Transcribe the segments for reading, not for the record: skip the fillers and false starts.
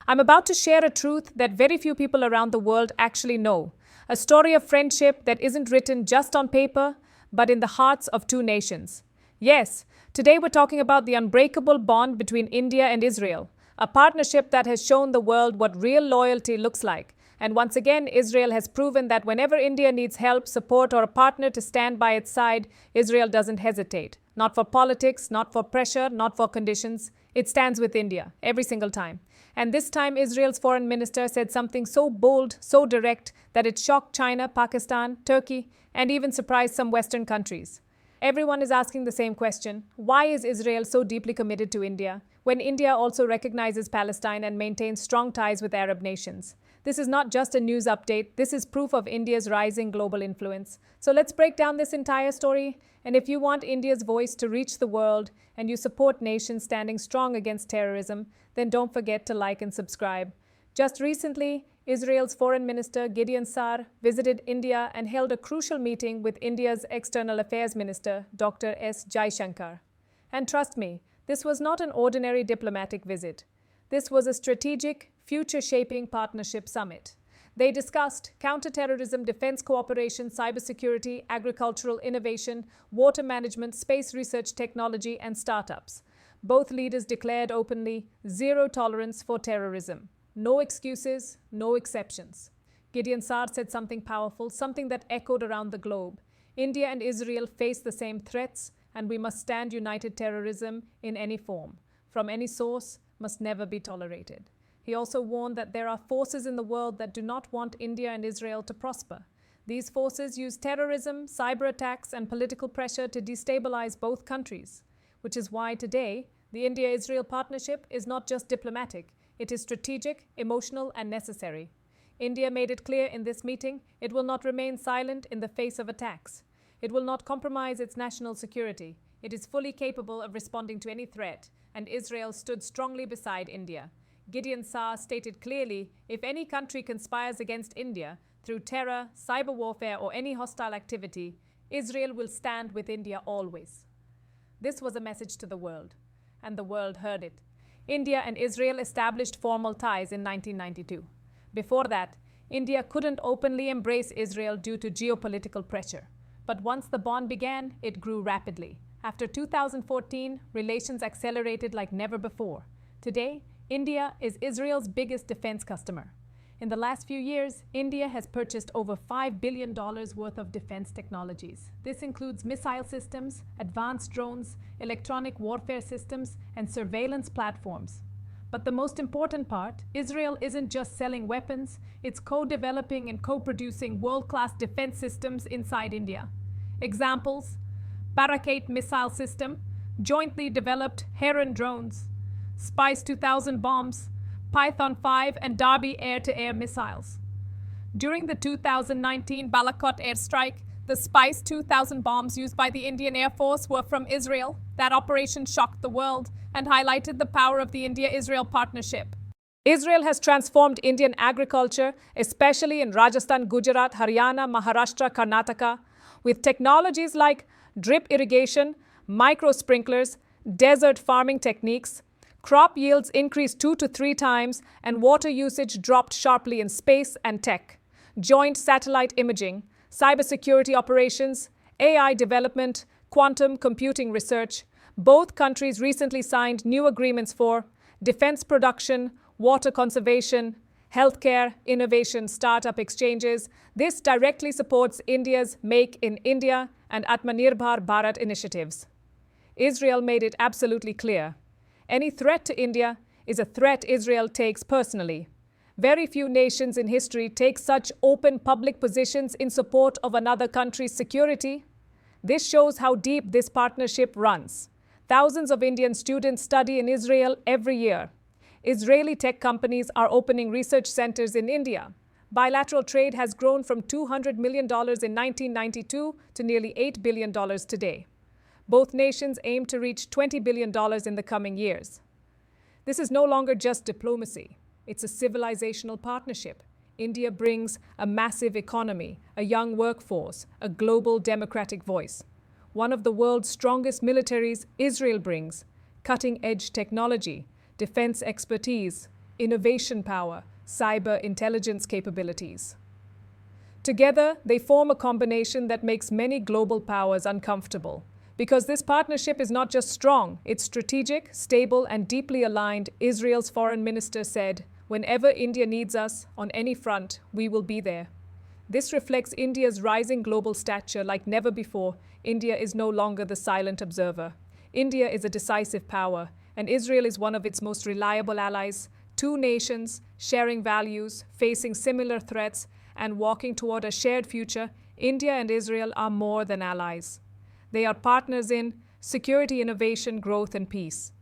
I'm about to share a truth that very few people around the world actually know. A story of friendship that isn't written just on paper, but in the hearts of two nations. Yes, today we're talking about the unbreakable bond between India and Israel, a partnership that has shown the world what real loyalty looks like. And once again, Israel has proven that whenever India needs help, support, or a partner to stand by its side, Israel doesn't hesitate. Not for politics, not for pressure, not for conditions. It stands with India every single time. And this time, Israel's foreign minister said something so bold, so direct, that it shocked China, Pakistan, Turkey, and even surprised some Western countries. Everyone is asking the same question: why is Israel so deeply committed to India, when India also recognizes Palestine and maintains strong ties with Arab nations? This is not just a news update, this is proof of India's rising global influence. So let's break down this entire story. And if you want India's voice to reach the world and you support nations standing strong against terrorism, then don't forget to like and subscribe. Just recently, Israel's Foreign Minister Gideon Sa'ar visited India and held a crucial meeting with India's External Affairs Minister, Dr. S. Jaishankar. And trust me, this was not an ordinary diplomatic visit. This was a strategic, future-shaping partnership summit. They discussed counterterrorism, defense cooperation, cybersecurity, agricultural innovation, water management, space research technology, and startups. Both leaders declared openly zero tolerance for terrorism. No excuses, no exceptions. Gideon Sa'ar said something powerful, something that echoed around the globe. India and Israel face the same threats, and we must stand united. Terrorism in any form, from any source, must never be tolerated. He also warned that there are forces in the world that do not want India and Israel to prosper. These forces use terrorism, cyber attacks, and political pressure to destabilize both countries, which is why today the India-Israel partnership is not just diplomatic, it is strategic, emotional, and necessary. India made it clear in this meeting it will not remain silent in the face of attacks. It will not compromise its national security. It is fully capable of responding to any threat, and Israel stood strongly beside India. Gideon Sa'ar stated clearly, if any country conspires against India through terror, cyber warfare, or any hostile activity, Israel will stand with India always. This was a message to the world, and the world heard it. India and Israel established formal ties in 1992. Before that, India couldn't openly embrace Israel due to geopolitical pressure. But once the bond began, it grew rapidly. After 2014, relations accelerated like never before. Today, India is Israel's biggest defense customer. In the last few years, India has purchased over $5 billion worth of defense technologies. This includes missile systems, advanced drones, electronic warfare systems, and surveillance platforms. But the most important part, Israel isn't just selling weapons, it's co-developing and co-producing world-class defense systems inside India. Examples: Barakate missile system, jointly developed Heron drones, Spice 2000 bombs, Python 5 and Darby air-to-air missiles. During the 2019 Balakot airstrike, the Spice 2000 bombs used by the Indian Air Force were from Israel. That operation shocked the world and highlighted the power of the India-Israel partnership. Israel has transformed Indian agriculture, especially in Rajasthan, Gujarat, Haryana, Maharashtra, Karnataka, with technologies like drip irrigation, micro sprinklers, desert farming techniques. Crop yields increased 2 to 3 times, and water usage dropped sharply in space and tech. Joint satellite imaging, cybersecurity operations, AI development, quantum computing research. Both countries recently signed new agreements for defense production, water conservation, healthcare, innovation, startup exchanges. This directly supports India's Make in India and Atmanirbhar Bharat initiatives. Israel made it absolutely clear: any threat to India is a threat Israel takes personally. Very few nations in history take such open public positions in support of another country's security. This shows how deep this partnership runs. Thousands of Indian students study in Israel every year. Israeli tech companies are opening research centers in India. Bilateral trade has grown from $200 million in 1992 to nearly $8 billion today. Both nations aim to reach $20 billion in the coming years. This is no longer just diplomacy. It's a civilizational partnership. India brings a massive economy, a young workforce, a global democratic voice. One of the world's strongest militaries, Israel brings cutting-edge technology, defense expertise, innovation power, cyber intelligence capabilities. Together, they form a combination that makes many global powers uncomfortable. Because this partnership is not just strong, it's strategic, stable, and deeply aligned, Israel's foreign minister said, "Whenever India needs us, on any front, we will be there." This reflects India's rising global stature like never before. India is no longer the silent observer. India is a decisive power, and Israel is one of its most reliable allies. Two nations, sharing values, facing similar threats, and walking toward a shared future, India and Israel are more than allies. They are partners in security, innovation, growth, and peace.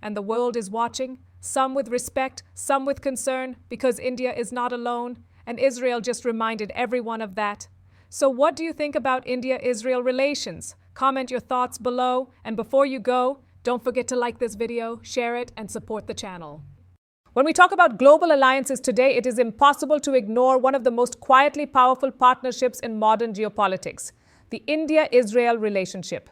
And the world is watching, some with respect, some with concern, because India is not alone, and Israel just reminded everyone of that. So what do you think about India-Israel relations? Comment your thoughts below, and before you go, don't forget to like this video, share it, and support the channel. When we talk about global alliances today, it is impossible to ignore one of the most quietly powerful partnerships in modern geopolitics, the India-Israel relationship.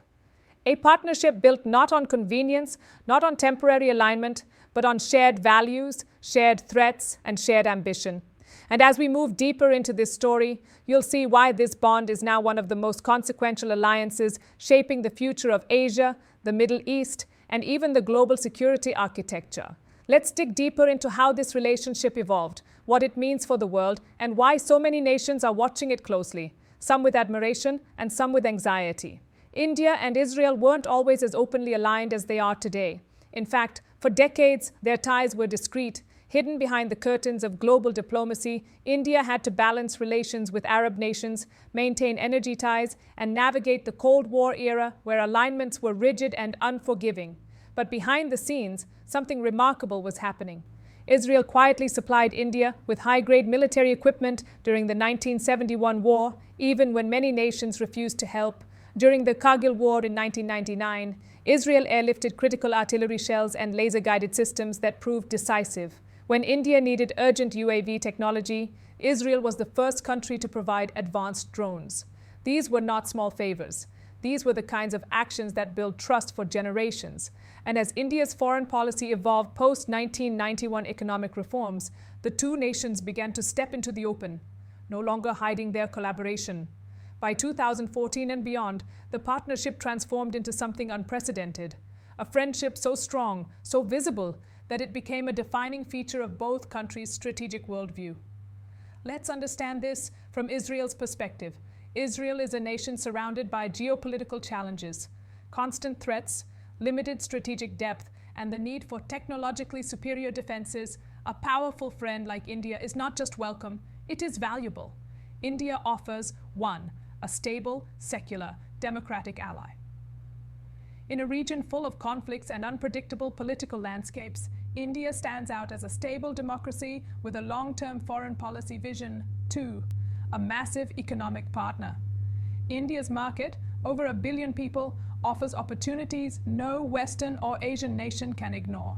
A partnership built not on convenience, not on temporary alignment, but on shared values, shared threats, and shared ambition. And as we move deeper into this story, you'll see why this bond is now one of the most consequential alliances shaping the future of Asia, the Middle East, and even the global security architecture. Let's dig deeper into how this relationship evolved, what it means for the world, and why so many nations are watching it closely, some with admiration and some with anxiety. India and Israel weren't always as openly aligned as they are today. In fact, for decades, their ties were discreet. Hidden behind the curtains of global diplomacy, India had to balance relations with Arab nations, maintain energy ties, and navigate the Cold War era where alignments were rigid and unforgiving. But behind the scenes, something remarkable was happening. Israel quietly supplied India with high-grade military equipment during the 1971 war, even when many nations refused to help. During the Kargil War in 1999, Israel airlifted critical artillery shells and laser-guided systems that proved decisive. When India needed urgent UAV technology, Israel was the first country to provide advanced drones. These were not small favors. These were the kinds of actions that build trust for generations. And as India's foreign policy evolved post-1991 economic reforms, the two nations began to step into the open, no longer hiding their collaboration. By 2014 and beyond, the partnership transformed into something unprecedented. A friendship so strong, so visible, that it became a defining feature of both countries' strategic worldview. Let's understand this from Israel's perspective. Israel is a nation surrounded by geopolitical challenges, constant threats, limited strategic depth, and the need for technologically superior defenses. A powerful friend like India is not just welcome, it is valuable. India offers, 1, a stable, secular, democratic ally. In a region full of conflicts and unpredictable political landscapes, India stands out as a stable democracy with a long-term foreign policy vision. 2, a massive economic partner. India's market, over 1 billion people, offers opportunities no Western or Asian nation can ignore.